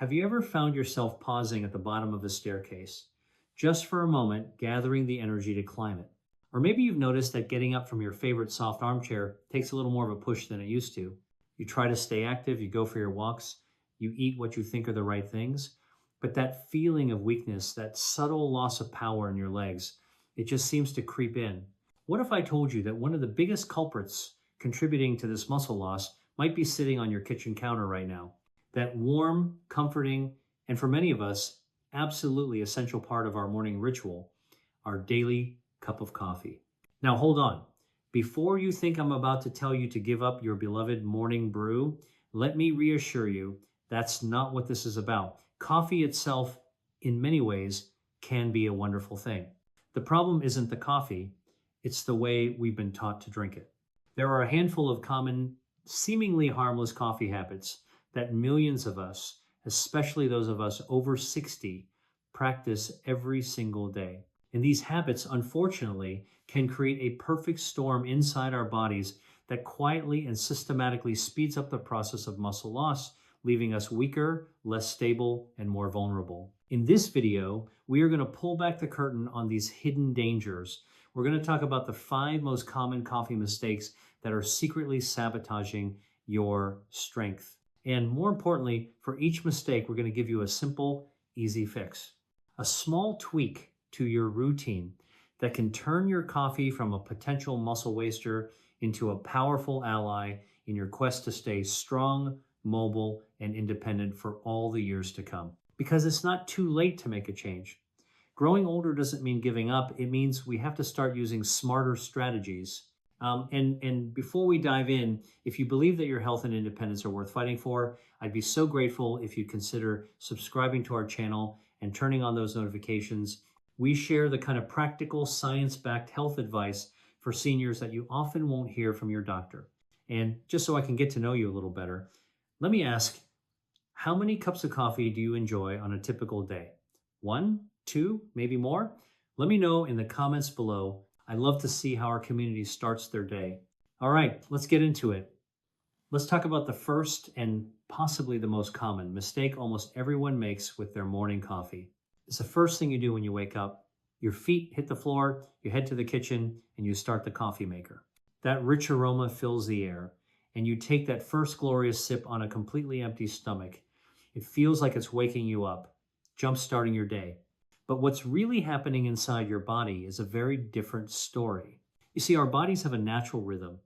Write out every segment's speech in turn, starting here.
Have you ever found yourself pausing at the bottom of a staircase, just for a moment, gathering the energy to climb it? Or maybe you've noticed that getting up from your favorite soft armchair takes a little more of a push than it used to. You try to stay active, you go for your walks, you eat what you think are the right things, but that feeling of weakness, that subtle loss of power in your legs, it just seems to creep in. What if I told you that one of the biggest culprits contributing to this muscle loss might be sitting on your kitchen counter right now? That warm, comforting, and for many of us, absolutely essential part of our morning ritual, our daily cup of coffee. Now hold on. Before you think I'm about to tell you to give up your beloved morning brew, let me reassure you that's not what this is about. Coffee itself, in many ways, can be a wonderful thing. The problem isn't the coffee, it's the way we've been taught to drink it. There are a handful of common, seemingly harmless coffee habits that millions of us, especially those of us over 60, practice every single day. And these habits, unfortunately, can create a perfect storm inside our bodies that quietly and systematically speeds up the process of muscle loss, leaving us weaker, less stable, and more vulnerable. In this video, we are going to pull back the curtain on these hidden dangers. We're going to talk about the 5 most common coffee mistakes that are secretly sabotaging your strength. And more importantly, for each mistake, we're going to give you a simple, easy fix. A small tweak to your routine that can turn your coffee from a potential muscle waster into a powerful ally in your quest to stay strong, mobile, and independent for all the years to come. Because it's not too late to make a change. Growing older doesn't mean giving up. It means we have to start using smarter strategies. And before we dive in, if you believe that your health and independence are worth fighting for, I'd be so grateful if you consider subscribing to our channel and turning on those notifications. We share the kind of practical, science-backed health advice for seniors that you often won't hear from your doctor. And just so I can get to know you a little better, let me ask, how many cups of coffee do you enjoy on a typical day? 1, 2, maybe more? Let me know in the comments below. I love to see how our community starts their day. All right, let's get into it. Let's talk about the first and possibly the most common mistake almost everyone makes with their morning coffee. It's the first thing you do when you wake up. Your feet hit the floor, you head to the kitchen, and you start the coffee maker. That rich aroma fills the air, and you take that first glorious sip on a completely empty stomach. It feels like it's waking you up, jump-starting your day. But what's really happening inside your body is a very different story. You see, our bodies have a natural rhythm.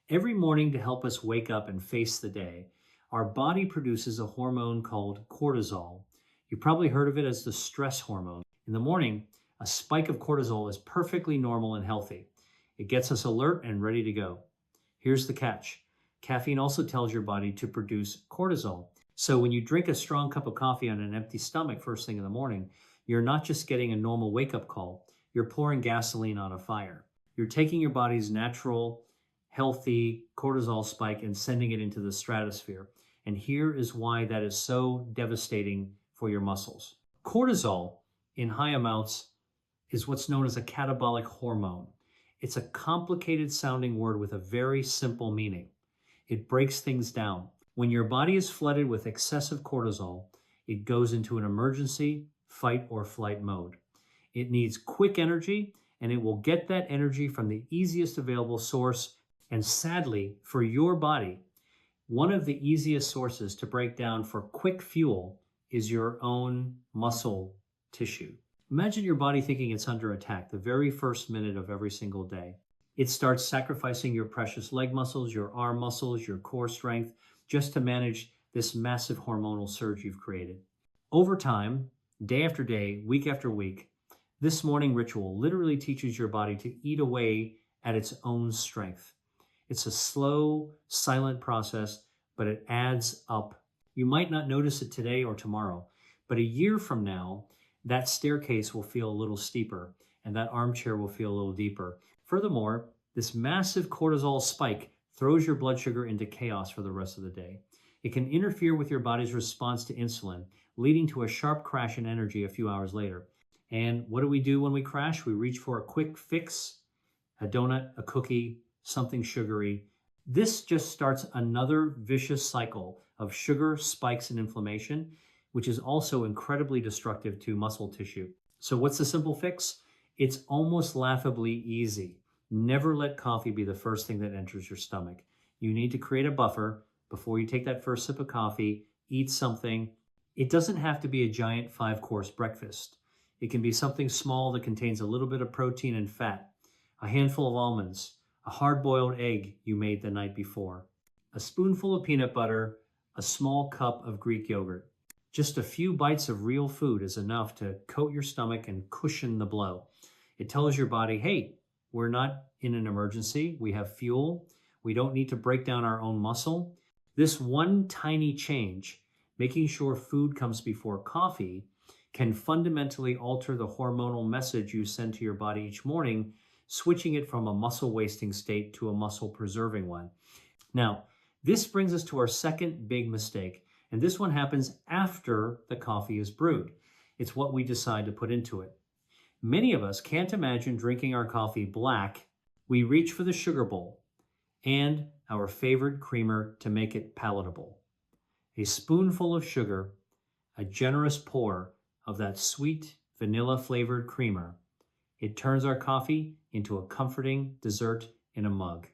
Every morning, to help us wake up and face the day, our body produces a hormone called cortisol. You probably heard of it as the stress hormone. In the morning, a spike of cortisol is perfectly normal and healthy. It gets us alert and ready to go. Here's the catch. Caffeine also tells your body to produce cortisol. So when you drink a strong cup of coffee on an empty stomach first thing in the morning, you're not just getting a normal wake-up call, you're pouring gasoline on a fire. You're taking your body's natural, healthy cortisol spike and sending it into the stratosphere. And here is why that is so devastating for your muscles. Cortisol, in high amounts, is what's known as a catabolic hormone. It's a complicated sounding word with a very simple meaning. It breaks things down. When your body is flooded with excessive cortisol, it goes into an emergency, fight or flight mode. It needs quick energy, and it will get that energy from the easiest available source. And sadly, for your body, one of the easiest sources to break down for quick fuel is your own muscle tissue. Imagine your body thinking it's under attack the very first minute of every single day. It starts sacrificing your precious leg muscles, your arm muscles, your core strength, just to manage this massive hormonal surge you've created. Over time, day after day, week after week, this morning ritual literally teaches your body to eat away at its own strength. It's a slow, silent process, but it adds up. You might not notice it today or tomorrow, but a year from now, that staircase will feel a little steeper and that armchair will feel a little deeper. Furthermore, this massive cortisol spike throws your blood sugar into chaos for the rest of the day. It can interfere with your body's response to insulin, leading to a sharp crash in energy a few hours later. And what do we do when we crash? We reach for a quick fix, a donut, a cookie, something sugary. This just starts another vicious cycle of sugar spikes and inflammation. which is also incredibly destructive to muscle tissue. So what's the simple fix? It's almost laughably easy. Never let coffee be the first thing that enters your stomach. You need to create a buffer before you take that first sip of coffee, eat something. It doesn't have to be a giant 5-course breakfast. It can be something small that contains a little bit of protein and fat, a handful of almonds, a hard-boiled egg you made the night before, a spoonful of peanut butter, a small cup of Greek yogurt. Just a few bites of real food is enough to coat your stomach and cushion the blow. It tells your body, hey, we're not in an emergency. We have fuel. We don't need to break down our own muscle. This one tiny change, making sure food comes before coffee, can fundamentally alter the hormonal message you send to your body each morning, switching it from a muscle-wasting state to a muscle-preserving one. Now, this brings us to our second big mistake, and this one happens after the coffee is brewed. It's what we decide to put into it. Many of us can't imagine drinking our coffee black. We reach for the sugar bowl and our favorite creamer to make it palatable. A spoonful of sugar, a generous pour of that sweet vanilla-flavored creamer. It turns our coffee into a comforting dessert in a mug.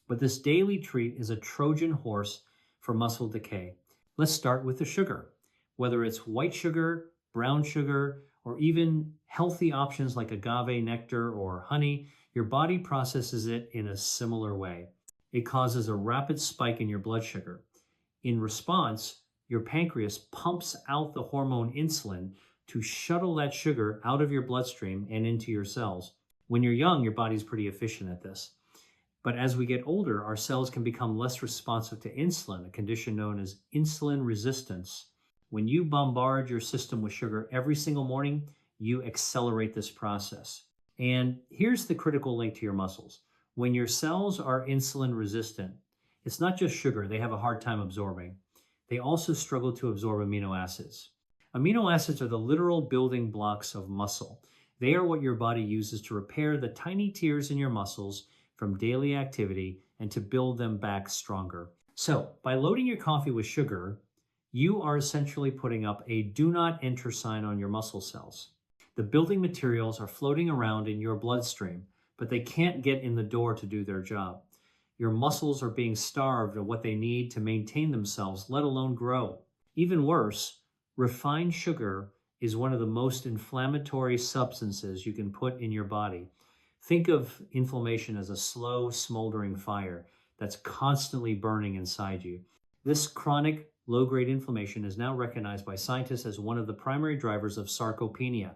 But this daily treat is a Trojan horse for muscle decay. Let's start with the sugar. Whether it's white sugar, brown sugar, or even healthy options like agave nectar or honey, your body processes it in a similar way. It causes a rapid spike in your blood sugar. In response, your pancreas pumps out the hormone insulin to shuttle that sugar out of your bloodstream and into your cells. When you're young, your body's pretty efficient at this. But as we get older, our cells can become less responsive to insulin, a condition known as insulin resistance. When you bombard your system with sugar every single morning, you accelerate this process. And here's the critical link to your muscles. When your cells are insulin resistant, it's not just sugar they have a hard time absorbing. They also struggle to absorb amino acids. Amino acids are the literal building blocks of muscle. They are what your body uses to repair the tiny tears in your muscles from daily activity and to build them back stronger. So, by loading your coffee with sugar, you are essentially putting up a do not enter sign on your muscle cells. The building materials are floating around in your bloodstream, but they can't get in the door to do their job. Your muscles are being starved of what they need to maintain themselves, let alone grow. Even worse, refined sugar is one of the most inflammatory substances you can put in your body. Think of inflammation as a slow, smoldering fire that's constantly burning inside you. This chronic, low-grade inflammation is now recognized by scientists as one of the primary drivers of sarcopenia,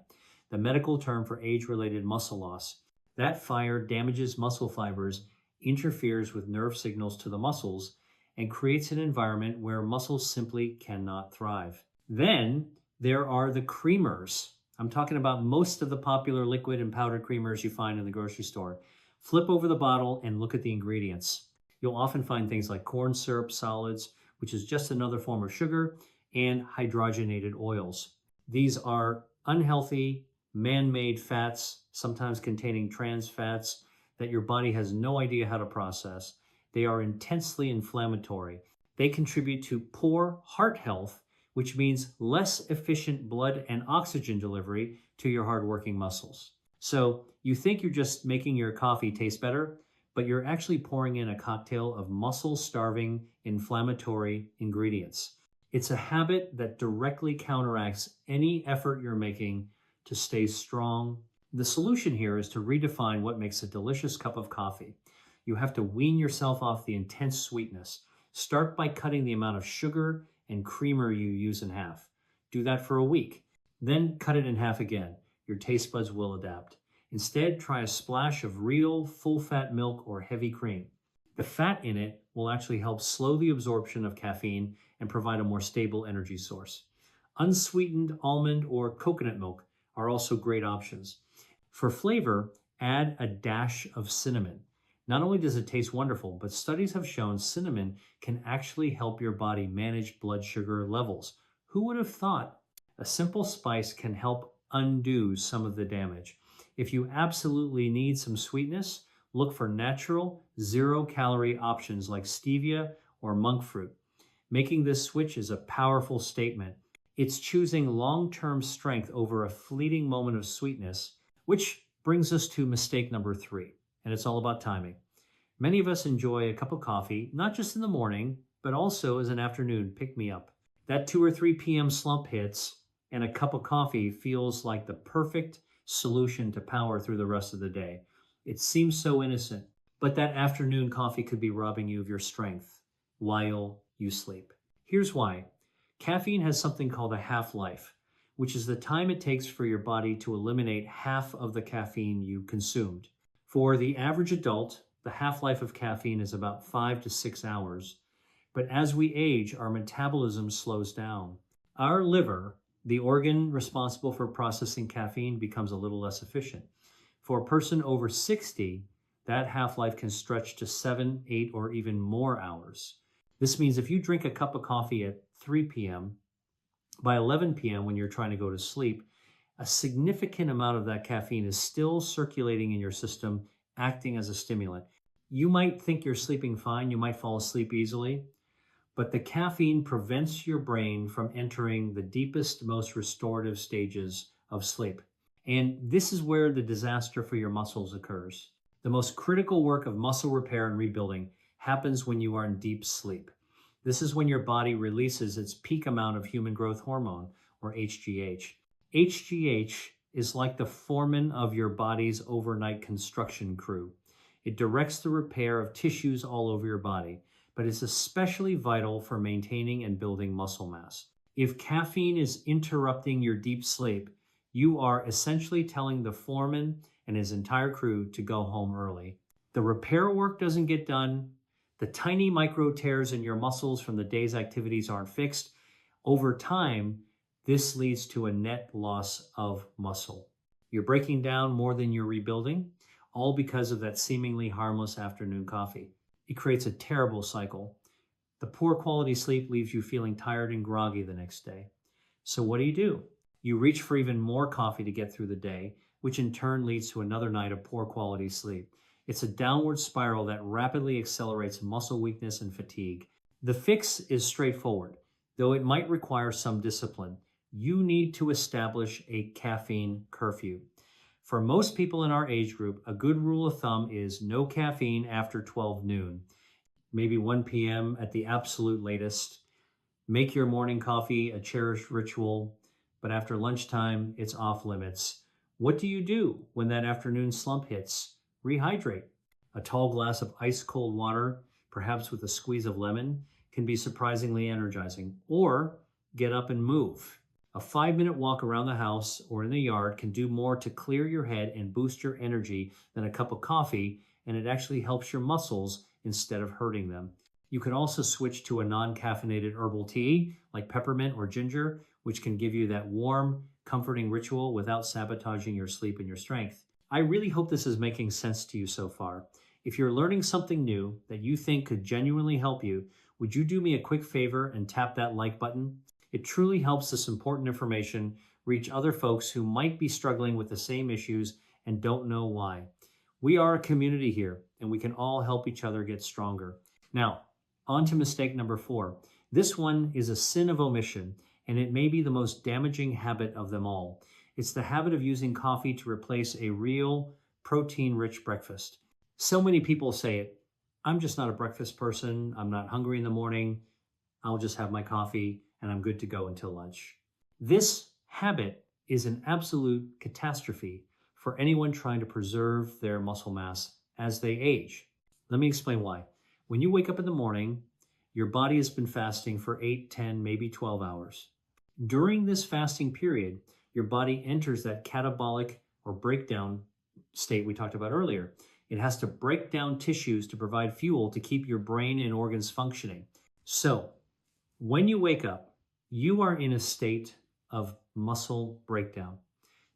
the medical term for age-related muscle loss. That fire damages muscle fibers, interferes with nerve signals to the muscles, and creates an environment where muscles simply cannot thrive. Then there are the creamers. I'm talking about most of the popular liquid and powdered creamers you find in the grocery store. Flip over the bottle and look at the ingredients. You'll often find things like corn syrup solids, which is just another form of sugar, and hydrogenated oils. These are unhealthy, man-made fats, sometimes containing trans fats that your body has no idea how to process. They are intensely inflammatory. They contribute to poor heart health, which means less efficient blood and oxygen delivery to your hardworking muscles. So you think you're just making your coffee taste better, but you're actually pouring in a cocktail of muscle-starving, inflammatory ingredients. It's a habit that directly counteracts any effort you're making to stay strong. The solution here is to redefine what makes a delicious cup of coffee. You have to wean yourself off the intense sweetness. Start by cutting the amount of sugar and creamer you use in half. Do that for a week. Then cut it in half again. Your taste buds will adapt. Instead, try a splash of real full-fat milk or heavy cream. The fat in it will actually help slow the absorption of caffeine and provide a more stable energy source. Unsweetened almond or coconut milk are also great options. For flavor, add a dash of cinnamon. Not only does it taste wonderful, but studies have shown cinnamon can actually help your body manage blood sugar levels. Who would have thought? A simple spice can help undo some of the damage. If you absolutely need some sweetness, look for natural, zero-calorie options like stevia or monk fruit. Making this switch is a powerful statement. It's choosing long-term strength over a fleeting moment of sweetness, which brings us to mistake number 3, and it's all about timing. Many of us enjoy a cup of coffee, not just in the morning, but also as an afternoon pick-me-up. That 2 or 3 p.m. slump hits, and a cup of coffee feels like the perfect solution to power through the rest of the day. It seems so innocent, but that afternoon coffee could be robbing you of your strength while you sleep. Here's why. Caffeine has something called a half-life, which is the time it takes for your body to eliminate half of the caffeine you consumed. For the average adult, the half-life of caffeine is about 5 to 6 hours. But as we age, our metabolism slows down. Our liver, the organ responsible for processing caffeine, becomes a little less efficient. For a person over 60, that half-life can stretch to 7, 8, or even more hours. This means if you drink a cup of coffee at 3 p.m., by 11 p.m. when you're trying to go to sleep, a significant amount of that caffeine is still circulating in your system, acting as a stimulant. You might think you're sleeping fine, you might fall asleep easily, but the caffeine prevents your brain from entering the deepest, most restorative stages of sleep. And this is where the disaster for your muscles occurs. The most critical work of muscle repair and rebuilding happens when you are in deep sleep. This is when your body releases its peak amount of human growth hormone, or HGH. HGH is like the foreman of your body's overnight construction crew. It directs the repair of tissues all over your body, but it's especially vital for maintaining and building muscle mass. If caffeine is interrupting your deep sleep, you are essentially telling the foreman and his entire crew to go home early. The repair work doesn't get done. The tiny micro tears in your muscles from the day's activities aren't fixed. Over time, this leads to a net loss of muscle. You're breaking down more than you're rebuilding, all because of that seemingly harmless afternoon coffee. It creates a terrible cycle. The poor quality sleep leaves you feeling tired and groggy the next day. So what do? You reach for even more coffee to get through the day, which in turn leads to another night of poor quality sleep. It's a downward spiral that rapidly accelerates muscle weakness and fatigue. The fix is straightforward, though it might require some discipline. You need to establish a caffeine curfew. For most people in our age group, a good rule of thumb is no caffeine after 12 noon, maybe 1 p.m. at the absolute latest. Make your morning coffee a cherished ritual, but after lunchtime, it's off limits. What do you do when that afternoon slump hits? Rehydrate. A tall glass of ice cold water, perhaps with a squeeze of lemon, can be surprisingly energizing. Or get up and move. A 5-minute walk around the house or in the yard can do more to clear your head and boost your energy than a cup of coffee, and it actually helps your muscles instead of hurting them. You can also switch to a non-caffeinated herbal tea like peppermint or ginger, which can give you that warm, comforting ritual without sabotaging your sleep and your strength. I really hope this is making sense to you so far. If you're learning something new that you think could genuinely help you, would you do me a quick favor and tap that like button? It truly helps this important information reach other folks who might be struggling with the same issues and don't know why. We are a community here, and we can all help each other get stronger. Now, on to mistake number 4. This one is a sin of omission, and it may be the most damaging habit of them all. It's the habit of using coffee to replace a real protein-rich breakfast. So many people say it. I'm just not a breakfast person. I'm not hungry in the morning. I'll just have my coffee and I'm good to go until lunch. This habit is an absolute catastrophe for anyone trying to preserve their muscle mass as they age. Let me explain why. When you wake up in the morning, your body has been fasting for 8, 10, maybe 12 hours. During this fasting period, your body enters that catabolic or breakdown state we talked about earlier. It has to break down tissues to provide fuel to keep your brain and organs functioning. So, when you wake up, you are in a state of muscle breakdown.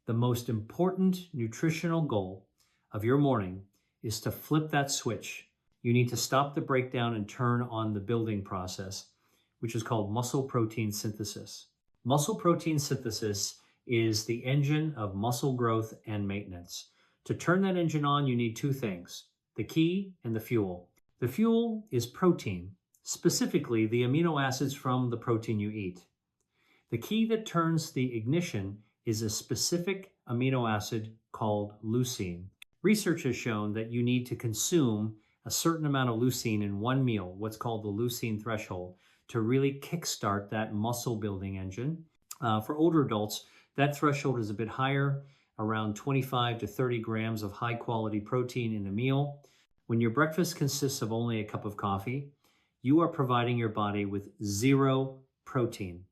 The most important nutritional goal of your morning is to flip that switch. You need to stop the breakdown and turn on the building process, which is called muscle protein synthesis. Muscle protein synthesis is the engine of muscle growth and maintenance. To turn that engine on, you need 2 things, the key and the fuel. The fuel is protein, specifically the amino acids from the protein you eat. The key that turns the ignition is a specific amino acid called leucine. Research has shown that you need to consume a certain amount of leucine in one meal, what's called the leucine threshold, to really kickstart that muscle building engine. For older adults, that threshold is a bit higher, around 25 to 30 grams of high quality protein in a meal. When your breakfast consists of only a cup of coffee, you are providing your body with zero protein,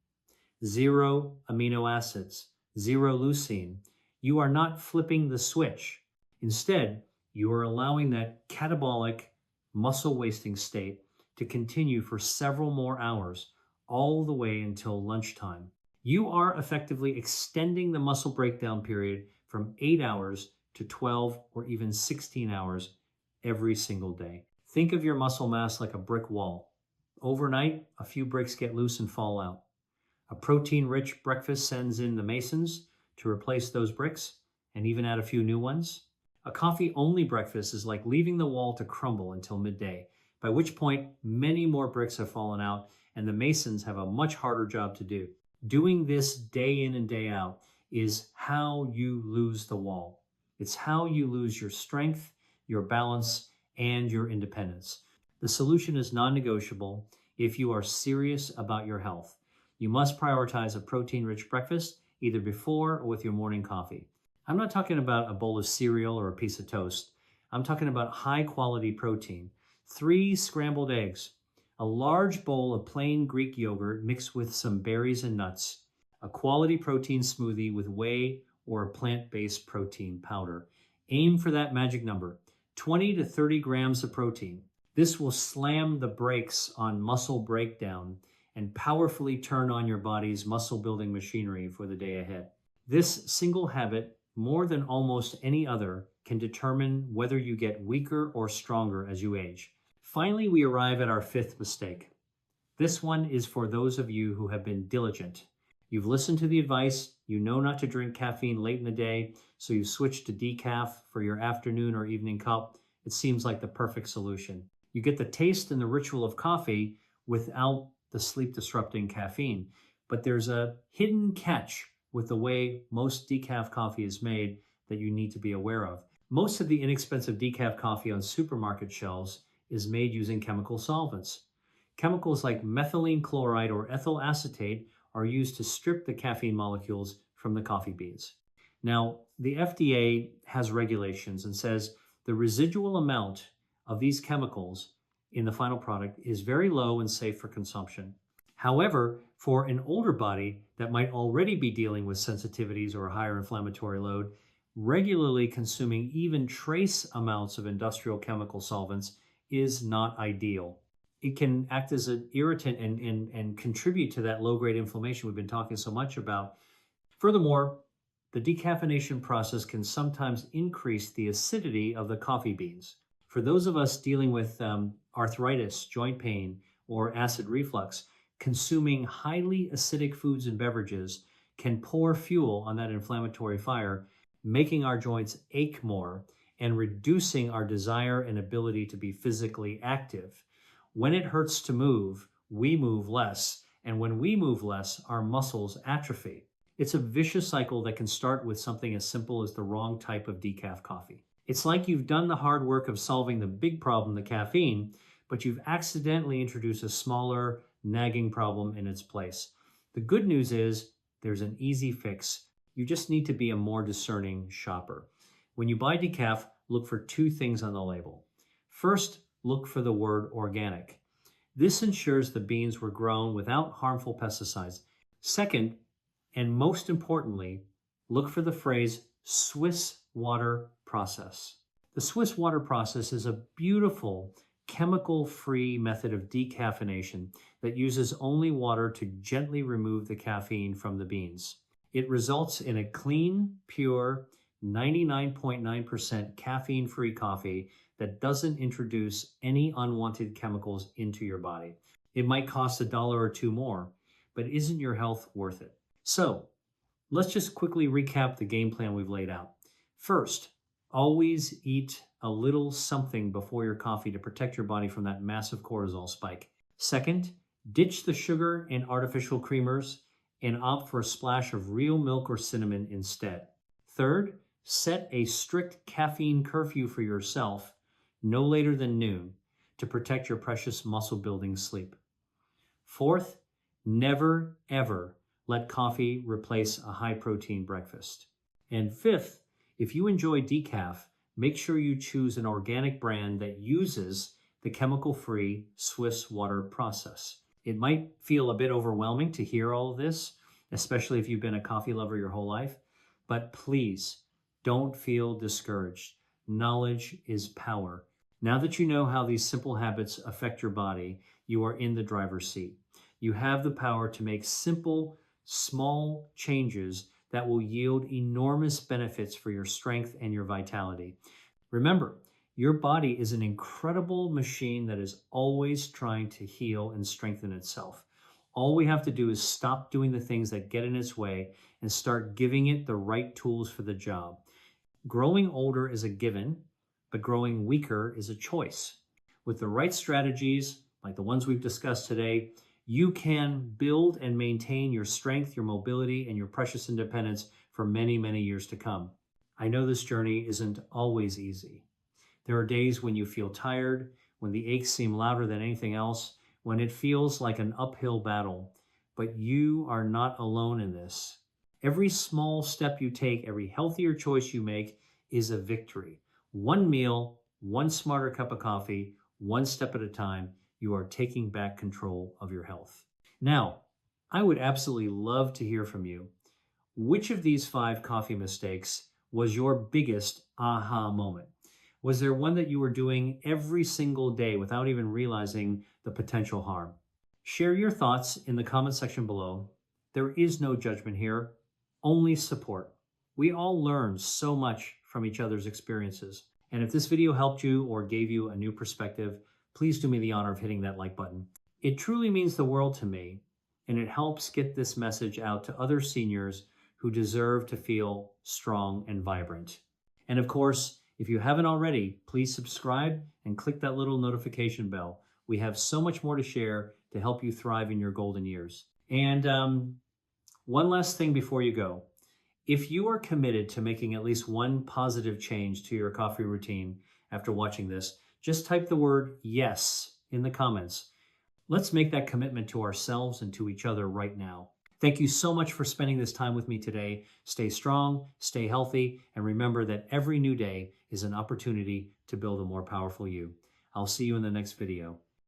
zero amino acids, zero leucine. You are not flipping the switch. Instead, you are allowing that catabolic muscle wasting state to continue for several more hours, all the way until lunchtime. You are effectively extending the muscle breakdown period from 8 hours to 12 or even 16 hours every single day. Think of your muscle mass like a brick wall. Overnight, a few bricks get loose and fall out. A protein-rich breakfast sends in the masons to replace those bricks and even add a few new ones. A coffee-only breakfast is like leaving the wall to crumble until midday, by which point many more bricks have fallen out and the masons have a much harder job to do. Doing this day in and day out is how you lose the wall. It's how you lose your strength, your balance, and your independence. The solution is non-negotiable if you are serious about your health. You must prioritize a protein-rich breakfast either before or with your morning coffee. I'm not talking about a bowl of cereal or a piece of toast. I'm talking about high-quality protein. 3 scrambled eggs, a large bowl of plain Greek yogurt mixed with some berries and nuts, a quality protein smoothie with whey or a plant-based protein powder. Aim for that magic number, 20 to 30 grams of protein. This will slam the brakes on muscle breakdown and powerfully turn on your body's muscle-building machinery for the day ahead. This single habit, more than almost any other, can determine whether you get weaker or stronger as you age. Finally, we arrive at our 5th mistake. This one is for those of you who have been diligent. You've listened to the advice, you know not to drink caffeine late in the day, so you switch to decaf for your afternoon or evening cup. It seems like the perfect solution. You get the taste and the ritual of coffee without the sleep-disrupting caffeine. But there's a hidden catch with the way most decaf coffee is made that you need to be aware of. Most of the inexpensive decaf coffee on supermarket shelves is made using chemical solvents. Chemicals like methylene chloride or ethyl acetate are used to strip the caffeine molecules from the coffee beans. Now, the FDA has regulations and says the residual amount of these chemicals in the final product is very low and safe for consumption. However, for an older body that might already be dealing with sensitivities or a higher inflammatory load, regularly consuming even trace amounts of industrial chemical solvents is not ideal. It can act as an irritant and contribute to that low-grade inflammation we've been talking so much about. Furthermore, the decaffeination process can sometimes increase the acidity of the coffee beans. For those of us dealing with arthritis, joint pain, or acid reflux, consuming highly acidic foods and beverages can pour fuel on that inflammatory fire, making our joints ache more and reducing our desire and ability to be physically active. When it hurts to move, we move less, and when we move less, our muscles atrophy. It's a vicious cycle that can start with something as simple as the wrong type of decaf coffee. It's like you've done the hard work of solving the big problem, the caffeine, but you've accidentally introduced a smaller, nagging problem in its place. The good news is there's an easy fix. You just need to be a more discerning shopper. When you buy decaf, look for 2 things on the label. First, look for the word organic. This ensures the beans were grown without harmful pesticides. Second, and most importantly, look for the phrase Swiss water process. The Swiss water process is a beautiful chemical-free method of decaffeination that uses only water to gently remove the caffeine from the beans. It results in a clean, pure, 99.9% caffeine-free coffee that doesn't introduce any unwanted chemicals into your body. It might cost $1 or $2 more, but isn't your health worth it? So, let's just quickly recap the game plan we've laid out. First, always eat a little something before your coffee to protect your body from that massive cortisol spike. Second, ditch the sugar and artificial creamers and opt for a splash of real milk or cinnamon instead. Third, set a strict caffeine curfew for yourself, no later than noon, to protect your precious muscle-building sleep. Fourth, never, ever let coffee replace a high-protein breakfast. And fifth, if you enjoy decaf, make sure you choose an organic brand that uses the chemical-free Swiss water process. It might feel a bit overwhelming to hear all of this, especially if you've been a coffee lover your whole life, but please don't feel discouraged. Knowledge is power. Now that you know how these simple habits affect your body, you are in the driver's seat. You have the power to make simple, small changes that will yield enormous benefits for your strength and your vitality. Remember, your body is an incredible machine that is always trying to heal and strengthen itself. All we have to do is stop doing the things that get in its way and start giving it the right tools for the job. Growing older is a given, but growing weaker is a choice. With the right strategies, like the ones we've discussed today, you can build and maintain your strength, your mobility, and your precious independence for many, many years to come. I know this journey isn't always easy. There are days when you feel tired, when the aches seem louder than anything else, when it feels like an uphill battle, but you are not alone in this. Every small step you take, every healthier choice you make is a victory. One meal, one smarter cup of coffee, one step at a time, you are taking back control of your health. Now, I would absolutely love to hear from you. Which of these 5 coffee mistakes was your biggest aha moment? Was there one that you were doing every single day without even realizing the potential harm? Share your thoughts in the comment section below. There is no judgment here, only support. We all learn so much from each other's experiences. And if this video helped you or gave you a new perspective, please do me the honor of hitting that like button. It truly means the world to me, and it helps get this message out to other seniors who deserve to feel strong and vibrant. And of course, if you haven't already, please subscribe and click that little notification bell. We have so much more to share to help you thrive in your golden years. And one last thing before you go. If you are committed to making at least one positive change to your coffee routine after watching this, just type the word yes in the comments. Let's make that commitment to ourselves and to each other right now. Thank you so much for spending this time with me today. Stay strong, stay healthy, and remember that every new day is an opportunity to build a more powerful you. I'll see you in the next video.